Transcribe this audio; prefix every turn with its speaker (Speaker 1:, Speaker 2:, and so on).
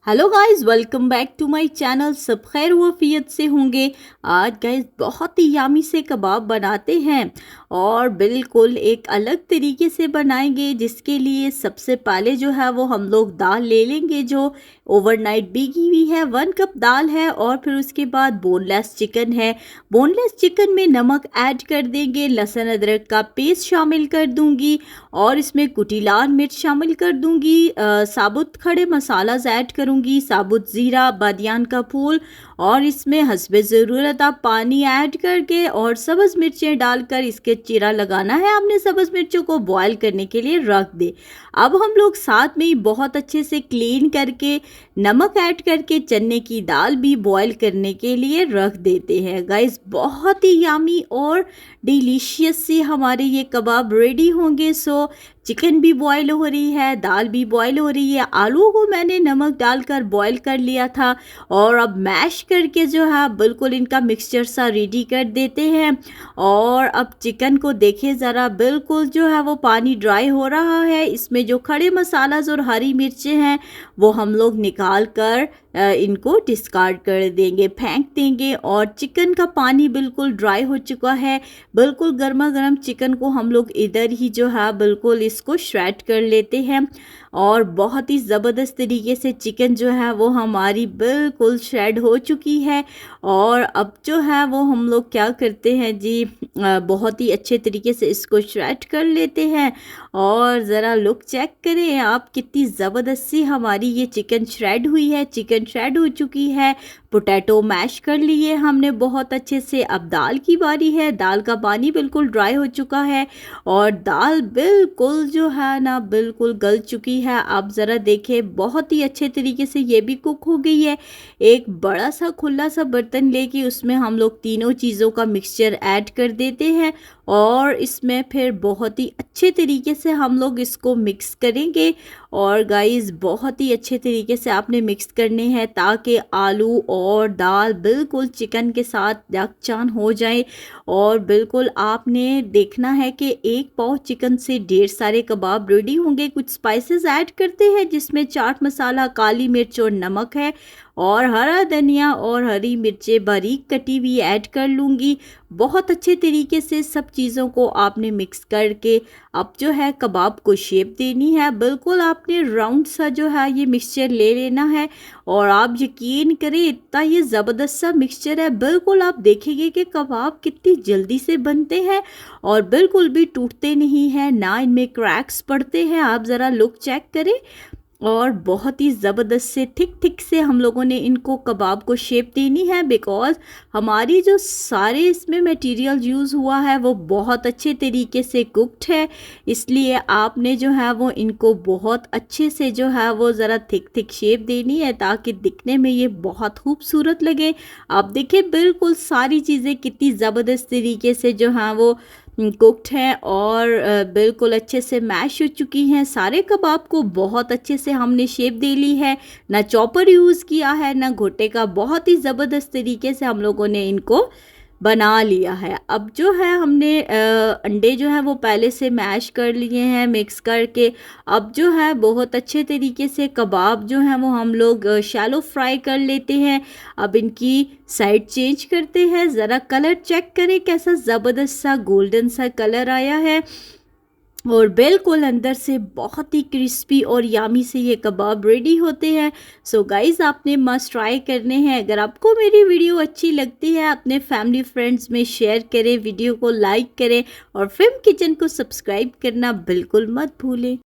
Speaker 1: Hello guys, welcome back to my channel. सब खैर वफियत से होंगे। आज गाइस बहुत ही यामी से कबाब बनाते हैं और बिल्कुल एक अलग तरीके से बनाएंगे, जिसके लिए सबसे पहले जो है वो हम लोग दाल ले लेंगे जो ओवरनाइट भीगी हुई है। 1 कप दाल है और फिर उसके बाद बोनलेस चिकन है। बोनलेस चिकन में नमक ऐड कर देंगे, लहसुन अदरक का पेस्ट शामिल कर दूंगी और इसमें कुटी लाल मिर्च शामिल कर दूंगी। साबुत खड़े मसालाज ऐड करूंगी, साबुत ज़ीरा, बादियान का फूल और इसमें हस्बे ज़रूरत आप पानी ऐड करके और सब्ज़ मिर्चें डालकर इसके चीरा लगाना है। आपने सब्ज़ मिर्चों को बॉयल करने के लिए रख दे। अब हम लोग साथ में ही बहुत अच्छे से क्लीन करके नमक ऐड करके चने की दाल भी बॉयल करने के लिए रख देते हैं। गाइस बहुत ही यामी और डिलीशियस से हमारे ये कबाब रेडी होंगे। सो चिकन भी बॉयल हो रही है, दाल भी बॉयल हो रही है, आलू को मैंने नमक डालकर बॉयल कर लिया था और अब मैश करके जो है बिल्कुल इनका मिक्सचर सा रेडी कर देते हैं। और अब चिकन को देखें ज़रा, बिल्कुल जो है वो पानी ड्राई हो रहा है। इसमें जो खड़े मसालाज और हरी मिर्चें हैं वो हम लोग निकाल कर इनको डिस्कार्ड कर देंगे, फेंक देंगे। और चिकन का पानी बिल्कुल ड्राई हो चुका है। बिल्कुल गर्मा गर्म चिकन को हम लोग इधर ही जो है बिल्कुल इसको श्रेड कर लेते हैं और बहुत ही ज़बरदस्त तरीके से चिकन जो है वो हमारी बिल्कुल श्रेड हो चुकी है। और अब जो है वो हम लोग क्या करते हैं जी, बहुत ही अच्छे तरीके से इसको श्रेड कर लेते हैं। और ज़रा लुक चेक करें आप, कितनी ज़बरदस्त सी हमारी ये चिकन श्रेड हुई है। चिकन श्रेड हो चुकी है। पोटैटो मैश कर लिए हमने बहुत अच्छे से। अब दाल की बारी है। दाल का पानी बिल्कुल ड्राई हो चुका है और दाल बिल्कुल जो है ना बिल्कुल गल चुकी है। आप ज़रा देखें, बहुत ही अच्छे तरीके से ये भी कुक हो गई है। एक बड़ा सा खुला सा बर्तन लेके उसमें हम लोग तीनों चीज़ों का मिक्सचर ऐड कर देते हैं और इसमें फिर बहुत ही अच्छे तरीके से हम लोग इसको मिक्स करेंगे। और गाइस बहुत ही अच्छे तरीके से आपने मिक्स करने हैं ताकि आलू और दाल बिल्कुल चिकन के साथ यकजान हो जाए। और बिल्कुल आपने देखना है कि 1 पाव चिकन से ढेर सारे कबाब रेडी होंगे। कुछ स्पाइसेस ऐड करते हैं जिसमें चाट मसाला, काली मिर्च और नमक है और हरा धनिया और हरी मिर्चें बारीक कटी हुई ऐड कर लूँगी। बहुत अच्छे तरीके से सब चीज़ों को आपने मिक्स करके अब जो है कबाब को शेप देनी है। बिल्कुल आपने राउंड सा जो है ये मिक्सचर ले लेना है और आप यकीन करें इतना ये ज़बरदस्त सा मिक्सचर है। बिल्कुल आप देखेंगे कि कबाब कितनी जल्दी से बनते हैं और बिल्कुल भी टूटते नहीं हैं, ना इनमें क्रैक्स पड़ते हैं। आप ज़रा लुक चेक करें और बहुत ही ज़बरदस्त से थिक थिक से हम लोगों ने इनको कबाब को शेप देनी है। बिकॉज़ हमारी जो सारे इसमें मटेरियल यूज़ हुआ है वो बहुत अच्छे तरीके से कुक्ड है, इसलिए आपने जो है वो इनको बहुत अच्छे से जो है वो ज़रा थिक थिक शेप देनी है ताकि दिखने में ये बहुत खूबसूरत लगे। आप देखिए बिल्कुल सारी चीज़ें कितनी ज़बरदस्त तरीके से जो हैं वो कुक्ड हैं और बिल्कुल अच्छे से मैश हो चुकी हैं। सारे कबाब को बहुत अच्छे से हमने शेप दे ली है, ना चॉपर यूज़ किया है ना घोटे का। बहुत ही ज़बरदस्त तरीके से हम लोगों ने इनको बना लिया है। अब जो है हमने अंडे जो है वो पहले से मैश कर लिए हैं मिक्स करके। अब जो है बहुत अच्छे तरीके से कबाब जो हैं वो हम लोग शैलो फ्राई कर लेते हैं। अब इनकी साइड चेंज करते हैं। ज़रा कलर चेक करें कैसा ज़बरदस्त सा गोल्डन सा कलर आया है और बिल्कुल अंदर से बहुत ही क्रिस्पी और यामी से ये कबाब रेडी होते हैं। सो गाइज़ आपने मस्ट ट्राई करने हैं। अगर आपको मेरी वीडियो अच्छी लगती है अपने फैमिली फ्रेंड्स में शेयर करें, वीडियो को लाइक करें और फिल्म किचन को सब्सक्राइब करना बिल्कुल मत भूलें।